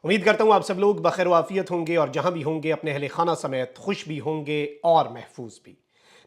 امید کرتا ہوں آپ سب لوگ بخیر و عافیت ہوں گے اور جہاں بھی ہوں گے اپنے اہل خانہ سمیت خوش بھی ہوں گے اور محفوظ بھی۔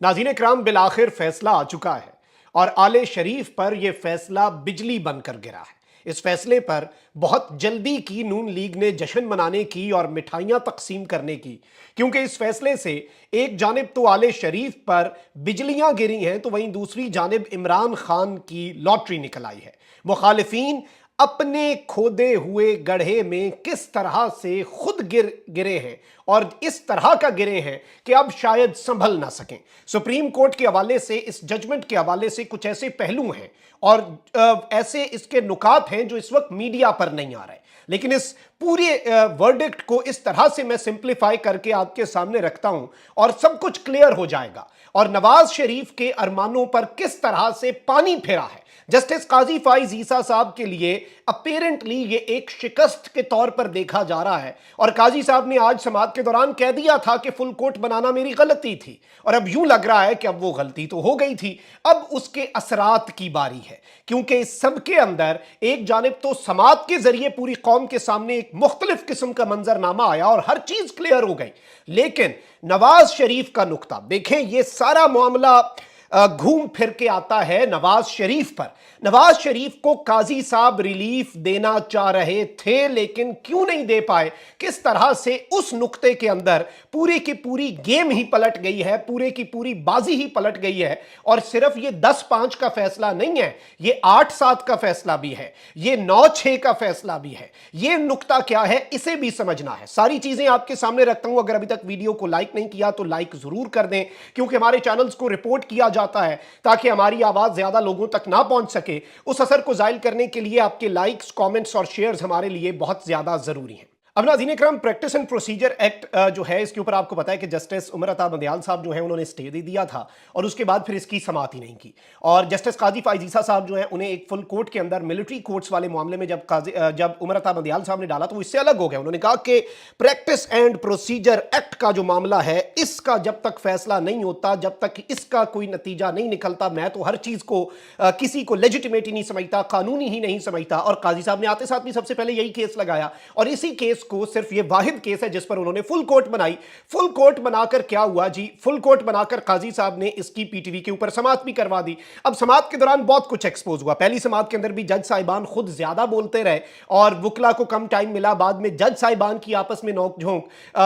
ناظرین اکرام، بالآخر فیصلہ آ چکا ہے اور آل شریف پر یہ فیصلہ بجلی بن کر گرا ہے۔ اس فیصلے پر بہت جلدی کی نون لیگ نے جشن منانے کی اور مٹھائیاں تقسیم کرنے کی، کیونکہ اس فیصلے سے ایک جانب تو آل شریف پر بجلیاں گری ہیں تو وہیں دوسری جانب عمران خان کی لاٹری نکل آئی ہے۔ مخالفین اپنے کھودے ہوئے گڑھے میں کس طرح سے خود گرے ہیں اور اس طرح کا گرے ہیں کہ اب شاید سنبھل نہ سکیں۔ سپریم کورٹ کے حوالے سے، اس ججمنٹ کے حوالے سے کچھ ایسے پہلو ہیں اور ایسے اس کے نکات ہیں جو اس وقت میڈیا پر نہیں آ رہے، لیکن اس پورے ورڈکٹ کو اس طرح سے میں سمپلیفائی کر کے آپ کے سامنے رکھتا ہوں اور سب کچھ کلیئر ہو جائے گا، اور نواز شریف کے ارمانوں پر کس طرح سے پانی پھیرا ہے۔ جسٹس قاضی فائز عیسیٰ صاحب کے لیے اپیرنٹلی یہ ایک شکست کے طور پر دیکھا جا رہا ہے، اور قاضی صاحب نے آج سماعت کے دوران کہہ دیا تھا کہ فل کورٹ بنانا میری غلطی تھی، اور اب یوں لگ رہا ہے کہ اب وہ غلطی تو ہو گئی تھی، اب اس کے اثرات کی باری ہے، کیونکہ اس سب کے اندر ایک جانب تو سماعت کے ذریعے پوری قوم کے سامنے ایک مختلف قسم کا منظرنامہ آیا اور ہر چیز کلیئر ہو گئی، لیکن نواز شریف کا نقطہ دیکھیں، یہ سارا معاملہ گھوم پھر کے آتا ہے نواز شریف پر۔ نواز شریف کو قاضی صاحب ریلیف دینا چاہ رہے تھے لیکن کیوں نہیں دے پائے، کس طرح سے اس نقطے کے اندر پوری کی پوری گیم ہی پلٹ گئی ہے، پورے کی پوری بازی ہی پلٹ گئی ہے، اور صرف یہ 10-5 کا فیصلہ نہیں ہے، یہ 8-7 کا فیصلہ بھی ہے، یہ 9-6 کا فیصلہ بھی ہے۔ یہ نقطہ کیا ہے اسے بھی سمجھنا ہے، ساری چیزیں آپ کے سامنے رکھتا ہوں۔ اگر ابھی تک ویڈیو کو لائک نہیں کیا تو لائک ضرور کر دیں، کیونکہ ہمارے چینلز کو رپورٹ کیا جاتا ہے تاکہ ہماری آواز زیادہ لوگوں تک نہ پہنچ سکے۔ اس اثر کو زائل کرنے کے لیے آپ کے لائکس، کامنٹس اور شیئرز ہمارے لیے بہت زیادہ ضروری ہیں۔ اب ناظرین اکرام، پریکٹس اینڈ پروسیجر ایکٹ جو ہے، اس کے اوپر آپ کو پتا ہے کہ جسٹس عمر عطا بندیال صاحب جو ہیں انہوں نے اسٹے دے دیا تھا اور اس کے بعد پھر اس کی سماعت ہی نہیں کی، اور جسٹس قاضی فائز عیسیٰ صاحب جو ہیں انہیں ایک فل کورٹ کے اندر ملٹری کورٹس والے معاملے میں جب عمر عطا بندیال صاحب نے ڈالا تو وہ اس سے الگ ہو گئے۔ انہوں نے کہا کہ پریکٹس اینڈ پروسیجر ایکٹ کا جو معاملہ ہے اس کا جب تک فیصلہ نہیں ہوتا، جب تک اس کا کوئی نتیجہ نہیں نکلتا، میں تو ہر چیز کو کسی کو لیجیٹیمیٹ ہی نہیں سمجھتا، قانونی ہی نہیں سمجھتا۔ اور قاضی صاحب نے آتے ساتھ بھی سب سے پہلے یہی کیس لگایا، اور اسی کیس کو صرف یہ واحد کیس ہے جس پر انہوں نے فل کورٹ بنائی۔ فل کورٹ بنا کر کیا ہوا جی؟ فل کورٹ بنا کر قاضی صاحب نے اس کی پی ٹی وی کے اوپر سماعت بھی کروا دی۔ اب سماعت کے دوران بہت کچھ ایکسپوز ہوا۔ پہلی سماعت کے اندر بھی جج صاحبان خود زیادہ بولتے رہے اور وکلا کو کم ٹائم ملا، بعد میں جج صاحبان کی آپس میں نوک جھونک،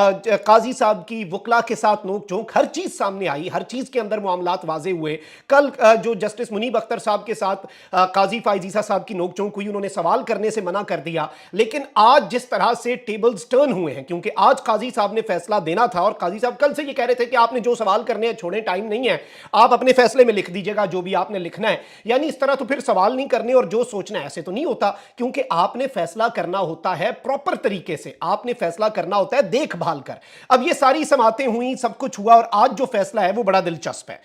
قاضی صاحب کی وکلا کے ساتھ نوک جھونک، ہر چیز سامنے آئی، ہر چیز کے اندر معاملات واضح ہوئے۔ کل جو جسٹس منیب اختر صاحب کے ساتھ قاضی فائز عیسیٰ صاحب کی نوک جھونک ہوئی، انہوں نے سوال کرنے سے منع کر دیا، لیکن آج جس طرح سے ٹیبلز ٹرن ہوئے ہیں، کیونکہ آج قاضی صاحب نے فیصلہ دینا تھا، اور قاضی صاحب کل سے یہ کہہ رہے تھے کہ آپ نے جو سوال کرنے ہیں چھوڑیں، ٹائم نہیں ہے، آپ اپنے فیصلے میں لکھ دیجئے گا جو بھی آپ نے لکھنا ہے۔ یعنی اس طرح تو پھر سوال نہیں کرنے اور جو سوچنا ہے، ایسے تو نہیں ہوتا، کیونکہ آپ نے فیصلہ کرنا ہوتا ہے پراپر طریقے سے، آپ نے فیصلہ کرنا ہوتا ہے دیکھ بھال کر۔ اب یہ ساری سماعتیں ہوئیں، سب کچھ ہوا، اور آج جو فیصلہ ہے وہ بڑا دلچسپ ہے۔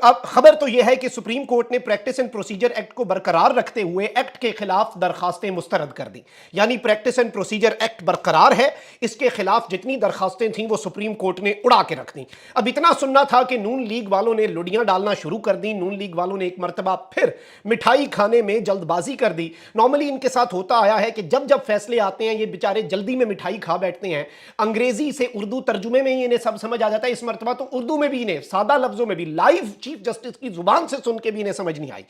اب خبر تو یہ ہے کہ سپریم کورٹ نے پریکٹس اینڈ پروسیجر ایکٹ کو برقرار رکھتے ہوئے ایکٹ کے خلاف درخواستیں مسترد کر دی، یعنی پریکٹس اینڈ پروسیجر ایکٹ برقرار ہے، اس کے خلاف جتنی درخواستیں تھیں وہ سپریم کورٹ نے اڑا کے رکھ دیں۔ اب اتنا سننا تھا کہ نون لیگ والوں نے لڑیاں ڈالنا شروع کر دی، نون لیگ والوں نے ایک مرتبہ پھر مٹھائی کھانے میں جلد بازی کر دی۔ نارملی ان کے ساتھ ہوتا آیا ہے کہ جب جب فیصلے آتے ہیں یہ بیچارے جلدی میں مٹھائی کھا بیٹھتے ہیں، انگریزی سے اردو ترجمے میں ہی انہیں سب سمجھ آ جاتا ہے، اس مرتبہ تو اردو میں بھی انہیں سادہ لفظوں میں بھی لائیو چیف جسٹس کی زبان سے سن کے بھی انہیں سمجھ نہیں آئی۔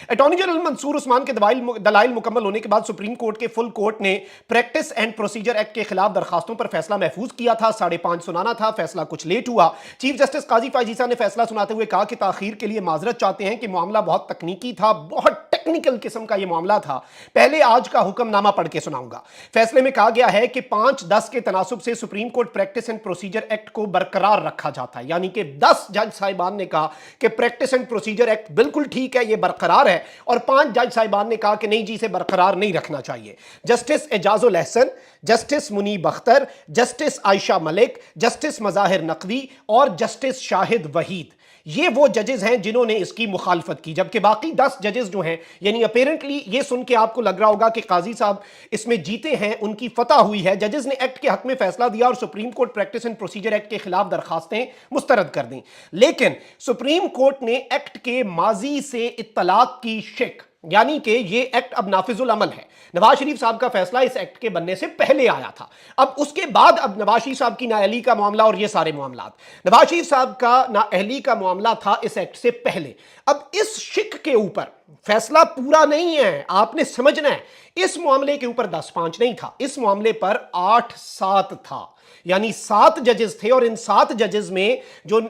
اٹارنی جنرل منصور عثمان کے دلائل مکمل ہونے کے بعد سپریم کورٹ کے فل کورٹ نے پریکٹس اینڈ پروسیجر ایکٹ کے خلاف درخواستوں پر فیصلہ محفوظ کیا تھا، 5.5 سنانا تھا، فیصلہ کچھ لیٹ ہوا۔ چیف جسٹس قاضی فائز عیسیٰ نے فیصلہ سناتے ہوئے کہا کہ تاخیر کے لیے معذرت چاہتے ہیں کہ معاملہ بہت تکنیکی تھا، بہت ٹیکنیکل قسم کا یہ معاملہ تھا۔ پہلے آج کا حکم نامہ پڑھ کے سناؤں گا۔ فیصلے میں کہا گیا ہے کہ 5-10 کے تناسب سے supreme court practice and procedure act کو برقرار رکھا جاتا ہے، یعنی کہ 10 جج صاحبان نے کہا کہ پریکٹس اینڈ پروسیجر ایکٹ بالکل ٹھیک ہے، یہ برقرار ہے، اور 5 جج صاحبان نے کہا کہ نہیں جی، اسے برقرار نہیں رکھنا چاہیے۔ جسٹس اعجاز الاحسن، جسٹس منیب اختر، جسٹس عائشہ ملک، جسٹس مظاہر نقوی اور جسٹس شاہد وحید، یہ وہ ججز ہیں جنہوں نے اس کی مخالفت کی، جبکہ باقی 10 ججز جو ہیں، یعنی اپیرنٹلی یہ سن کے آپ کو لگ رہا ہوگا کہ قاضی صاحب اس میں جیتے ہیں، ان کی فتح ہوئی ہے، ججز نے ایکٹ کے حق میں فیصلہ دیا اور supreme court practice and procedure act کے خلاف درخواستیں مسترد کر دیں۔ لیکن سپریم کورٹ نے ایکٹ کے ماضی سے اطلاق کی شک یعنی کہ یہ ایکٹ اب نافذ العمل ہے۔ نواز شریف صاحب کا فیصلہ اس ایکٹ کے بننے سے پہلے آیا تھا، اب اس کے بعد اب نواز شریف صاحب کی نااہلی کا معاملہ اور یہ سارے معاملات، نواز شریف صاحب کا نااہلی کا معاملہ تھا اس ایکٹ سے پہلے۔ اب اس شک کے اوپر فیصلہ پورا نہیں ہے، آپ نے سمجھنا ہے اس معاملے کے اوپر 10-5 نہیں تھا، اس معاملے پر 8-7 تھا، یعنی 7 ججز تھے، اور ان 7 ججز میں جو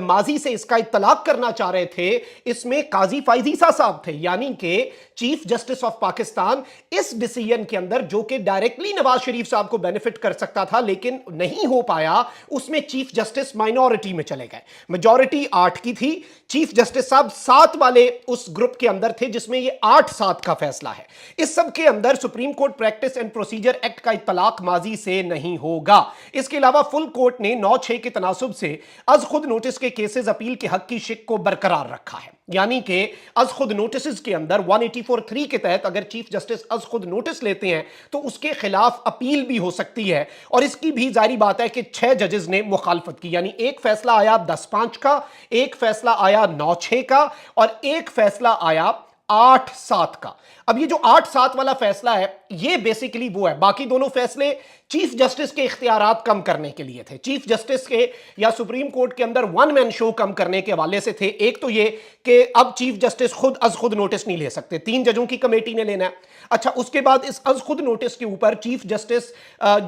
ماضی سے اس کا اطلاق کرنا چاہ رہے تھے اس میں قاضی فائز عیسیٰ صاحب تھے، یعنی کہ چیف جسٹس آف پاکستان۔ اس ڈیسیژن کے اندر جو کہ ڈائریکٹلی نواز شریف صاحب کو بینیفٹ کر سکتا تھا لیکن نہیں ہو پایا، اس میں چیف جسٹس مائنورٹی میں چلے گئے، میجورٹی 8 کی تھی، چیف جسٹس صاحب 7 والے اس گروپ کے اندر تھے جس میں یہ 8-7 کا فیصلہ ہے۔ اس سب کے اندر supreme court practice and procedure act کا اطلاق ماضی سے نہیں ہوگا۔ اس کے علاوہ فل کورٹ نے 9/6 کے تناسب سے از خود نوٹس کے کیسز اپیل کے حق کی شک کو برقرار رکھا ہے، یعنی کہ از خود نوٹسز کے اندر 184(3) کے تحت اگر چیف جسٹس از خود نوٹس لیتے ہیں تو اس کے خلاف اپیل بھی ہو سکتی ہے، اور اس کی بھی ظاہری بات ہے کہ 6 ججز نے مخالفت کی، یعنی ایک فیصلہ آیا 10-5 کا، ایک فیصلہ آیا 9/6 کا، اور ایک فیصلہ آیا 8-7 کا۔ اب یہ جو 8-7 والا فیصلہ ہے یہ بیسیکلی وہ ہے، باقی دونوں فیصلے چیف جسٹس کے اختیارات کم کرنے کے لیے تھے، چیف جسٹس کے یا سپریم کورٹ کے اندر ون مین شو کم کرنے کے حوالے سے تھے۔ ایک تو یہ کہ اب چیف جسٹس خود از خود نوٹس نہیں لے سکتے، 3 ججوں کی کمیٹی نے لینا ہے۔ اچھا، اس کے بعد اس از خود نوٹس کے اوپر چیف جسٹس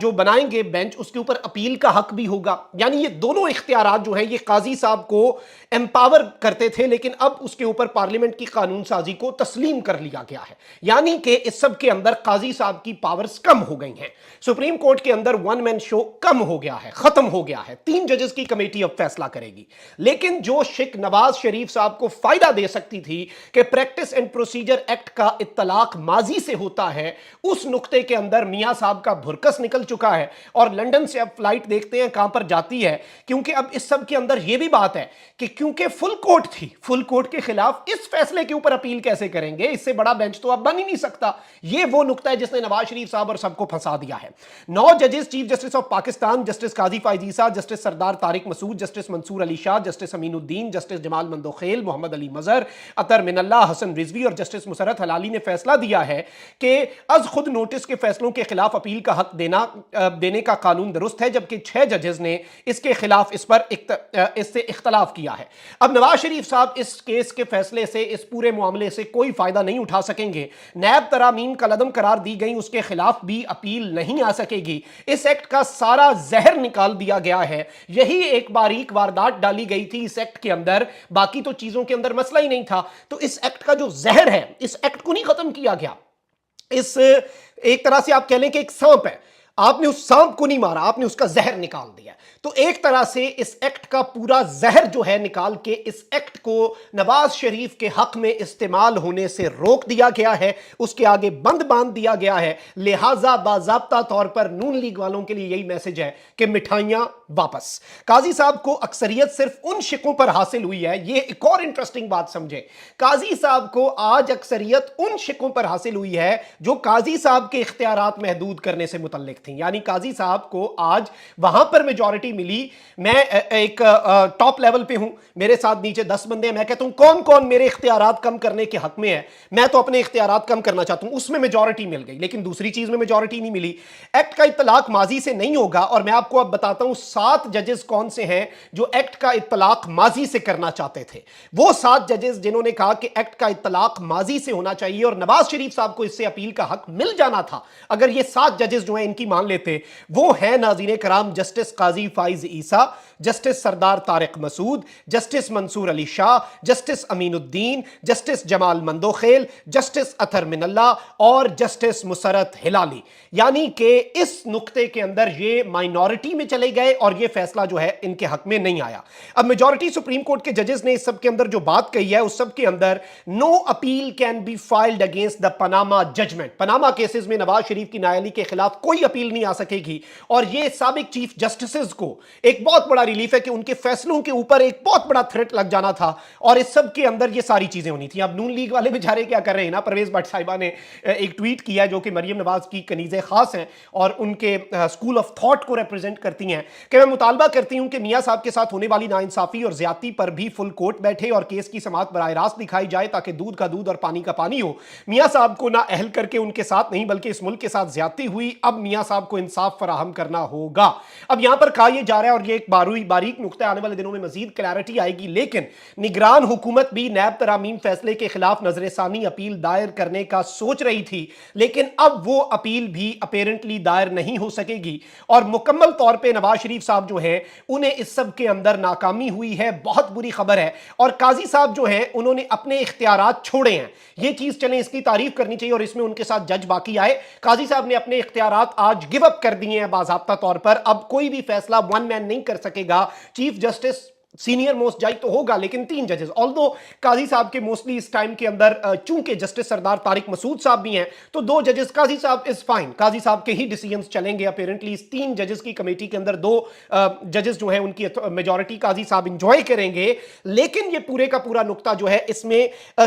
جو بنائیں گے بینچ، اس کے اوپر اپیل کا حق بھی ہوگا، یعنی یہ دونوں اختیارات جو ہیں یہ قاضی صاحب کو امپاور کرتے تھے، لیکن اب اس کے اوپر پارلیمنٹ کی قانون سازی کو تسلیم کر لیا گیا ہے، یعنی کہ اس سب کے اندر قاضی صاحب کی پاورز کم ہو گئی ہیں، سپریم کورٹ کے اندر ون مین شو کم ہو گیا ہے، ختم ہو گیا ہے، 3 ججز کی کمیٹی اب فیصلہ کرے گی۔ لیکن جو شک نواز شریف صاحب کو فائدہ دے سکتی تھی کہ پریکٹس اینڈ پروسیجر ایکٹ کا اطلاق ماضی سے ہوتا ہے، اس نقطے کے اندر میاں صاحب کا بھرکس نکل چکا ہے، اور لنڈن سے اب فلائٹ دیکھتے ہیں کہاں پر جاتی ہے، کیونکہ اب اس سب کے اندر یہ بھی بات ہے کہ کیونکہ فل کورٹ تھی، فل کورٹ کے خلاف اس فیصلے کے اوپر اپیل کیسے کریں گے، اس سے بڑا بینچ تو اب بن ہی نہیں سکتا۔ یہ وہ نقطہ ہے جس نے نواز شریف صاحب اور سب کو پھنسا دیا ہے۔ 9 ججز chief justice of Pakistan, justice Qazi Faez Isa, justice Sardar Tariq Masood, justice Mansoor Ali Shah, justice Amin Uddin, justice جمال مندوخیل، محمد علی مظہر، اطہر من اللہ، حسن رضوی اور جسٹس مسرت ہلالی نے فیصلہ دیا ہے کہ از خود نوٹس کے فیصلوں کے خلاف اپیل کا حق دینے کا قانون درست ہے، جبکہ 6 ججز نے اس کے خلاف اس سے اختلاف کیا ہے۔ اب نواز شریف صاحب اس کیس کے فیصلے سے، اس پورے معاملے سے کوئی فائدہ نہیں اٹھا سکیں گے، نیب ترامیم کا لدم قرار دی گئی، اس کے خلاف بھی اپیل نہیں آ سکے گی، اس ایکٹ کا سارا زہر نکال دیا گیا ہے، یہی ایک باریک واردات ڈالی گئی تھی اس ایکٹ کے اندر، باقی تو چیزوں کے اندر مسئلہ ہی نہیں تھا، تو اس ایکٹ کا جو زہر ہے اس ایکٹ کو نہیں ختم کیا گیا، اس ایک طرح سے آپ کہہ لیں کہ ایک سانپ ہے، آپ نے اس سانپ کو نہیں مارا، آپ نے اس کا زہر نکال دیا، تو ایک طرح سے اس ایکٹ کا پورا زہر جو ہے نکال کے اس ایکٹ کو نواز شریف کے حق میں استعمال ہونے سے روک دیا گیا ہے، اس کے آگے بند باندھ دیا گیا ہے، لہٰذا باضابطہ طور پر نون لیگ والوں کے لیے یہی میسج ہے کہ مٹھائیاں واپس۔ قاضی صاحب کو اکثریت صرف ان شکوں پر حاصل ہوئی ہے، یہ ایک اور انٹرسٹنگ بات سمجھے، قاضی صاحب کو آج اکثریت ان شکوں پر حاصل ہوئی ہے جو قاضی صاحب کے اختیارات محدود کرنے سے متعلق تھیں، یعنی قاضی صاحب کو آج وہاں پر میجورٹی ملی، میں ایک ٹاپ لیول پہ ہوں، میرے ساتھ نیچے 10 بندے ہیں، میں کہتا ہوں کون کون میرے اختیارات کم کرنے کے حق میں ہے، میں تو اپنے اختیارات کم کرنا چاہتا ہوں، اس میں میجورٹی مل گئی، لیکن دوسری چیز میں میجورٹی نہیں ملی۔ ایکٹ کا اطلاق ماضی سے نہیں ہوگا، اور میں آپ کو اب بتاتا ہوں 7 ججز کون سے ہیں جو ایکٹ کا اطلاق ماضی سے کرنا چاہتے تھے، وہ 7 ججز جنہوں نے کہا کہ ایکٹ کا اطلاق ماضی سے ہونا چاہیے اور نواز شریف صاحب کو اس سے اپیل کا حق مل جانا تھا اگر یہ 7 ججز جو ہیں ان کی مان لیتے، وہ ہیں ناظرین کرام جسٹس قاضی فائز عیسیٰ، جسٹس سردار طارق مسعود، جسٹس منصور علی شاہ، جسٹس امین الدین، جسٹس جمال مندوخیل، جسٹس اطہر من اللہ اور جسٹس مسرت ہلالی، یعنی کہ اس نقطے کے اندر یہ مائنورٹی میں چلے گئے اور یہ فیصلہ جو ہے ان کے حق میں نہیں آیا۔ اب میجورٹی سپریم کورٹ کے ججز نے اس سب کے اندر جو بات کہی ہے اس سب کے اندر no appeal can be filed against the Panama judgement, Panama cases میں نواز شریف کی نااہلی کے خلاف کوئی اپیل نہیں آ سکے گی، اور یہ سابق چیف جسٹسز کو ایک بہت بڑا ریلیف ہے کہ ان کے فیصلوں کے اوپر ایک بہت بڑا تھریٹ لگ جانا تھا، اور اس سب کے اندر یہ ساری چیزیں ہونی تھیں۔ اب نون لیگ والے بیچارے کیا کر رہے ہیں نا، پرویز بٹ صاحبہ نے ایک ٹویٹ کیا جو کہ مریم نواز کی کنیز خاص ہیں اور ان کے اسکول آف تھاٹ کو ریپرزینٹ کرتی ہیں، کہ میں مطالبہ کرتی ہوں کہ میاں صاحب کے ساتھ ہونے والی ناانصافی اور زیادتی پر بھی فل کورٹ بیٹھے اور کیس کی سماعت براہ راست دکھائی جائے تاکہ دودھ کا دودھ اور پانی کا پانی ہو۔ میاں صاحب کو نہ اہل کر کے ان کے ساتھ نہیں بلکہ اس ملک کے ساتھ زیادتی ہوئی، اب میاں صاحب کو انصاف فراہم کرنا ہوگا۔ اب یہاں پر کہا یہ جا رہا ہے، اور یہ ایک باریک نقطہ، آنے والے دنوں میں مزید کلیئرٹی آئے گی، لیکن نگران حکومت بھی نیب ترامیم فیصلے کے خلاف نظر ثانی اپیل دائر کرنے کا سوچ رہی تھی، لیکن اب وہ اپیل بھی اپیرنٹلی دائر نہیں ہو سکے گی، اور مکمل طور پہ نواز شریف صاحب جو ہیں انہیں اس سب کے اندر ناکامی ہوئی ہے۔ بہت بری خبر ہے، اور قاضی صاحب جو ہیں انہوں نے اپنے اختیارات چھوڑے ہیں، یہ چیز چلیں اس کی تعریف کرنی چاہیے، اور اس میں ان کے ساتھ جج باقی آئے۔ قاضی صاحب نے اپنے اختیارات آج گیو اپ کر دیے ہیں باضابطہ طور پر، اب کوئی بھی فیصلہ ون مین نہیں کر سکے گا۔ چیف جسٹس سینئر موسٹ جج تو ہوگا، لیکن 3 ججز، آلدو قاضی صاحب کے موسٹلی اس ٹائم کے اندر چونکہ جسٹس سردار طارق مسعود صاحب بھی ہیں تو 2 ججز، قاضی صاحب از فائن، قاضی صاحب کے ہی ڈیسیجنز چلیں گے اپیرنٹلی۔ اس 3 ججز کی کمیٹی کے اندر 2 ججز جو ہیں ان کی میجورٹی قاضی صاحب انجوائے کریں گے، لیکن یہ پورے کا پورا نقطہ جو ہے اس میں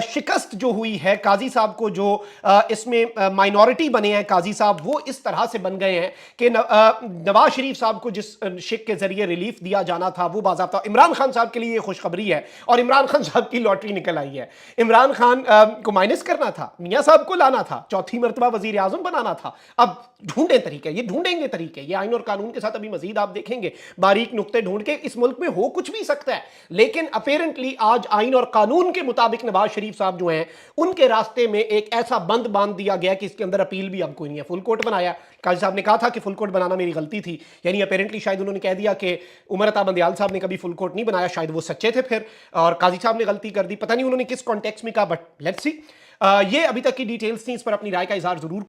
شکست جو ہوئی ہے قاضی صاحب کو، جو اس میں مائنورٹی بنے ہیں قاضی صاحب، وہ اس طرح سے بن گئے ہیں کہ نواز شریف صاحب کو جس شک کے ذریعے ریلیف دیا جانا تھا وہ باضابطہ عمران خان صاحب کے لیے یہ خوشخبری ہے، اور عمران خان صاحب کی لاٹری نکل آئی ہے۔ عمران خان کو مائنس کرنا تھا، میاں صاحب کو لانا تھا، 4تھی مرتبہ وزیر اعظم بنانا تھا، اب ڈھونڈیں طریقے، یہ ڈھونڈیں گے طریقے، یہ آئین اور قانون کے ساتھ ابھی مزید آپ دیکھیں گے باریک نقطے ڈھونڈ کے، اس ملک میں ہو کچھ بھی سکتا ہے، لیکن اپیرنٹلی آج آئین اور قانون کے مطابق نواز شریف صاحب جو ہیں ان کے راستے میں ایک ایسا بند باندھ دیا گیا کہ اس کے اندر اپیل بھی اب کوئی نہیں ہے۔ فل کورٹ بنایا، قاضی صاحب نے کہا تھا کہ فل کورٹ بنانا میری غلطی تھی، یعنی اپیرنٹلی شاید انہوں نے کہہ دیا کہ عمر عطا بندیال صاحب نے کبھی فل کورٹ نہیں بنایا، شاید وہ سچے تھے پھر، اور قاضی صاحب نے غلطی کر دی، پتہ نہیں انہوں نے کس کانٹیکس میں کہا، بٹ لیٹس سی۔ یہ ابھی تک کی ڈیٹیلز تھیں، اس پر اپنی رائے کا اظہار ضرور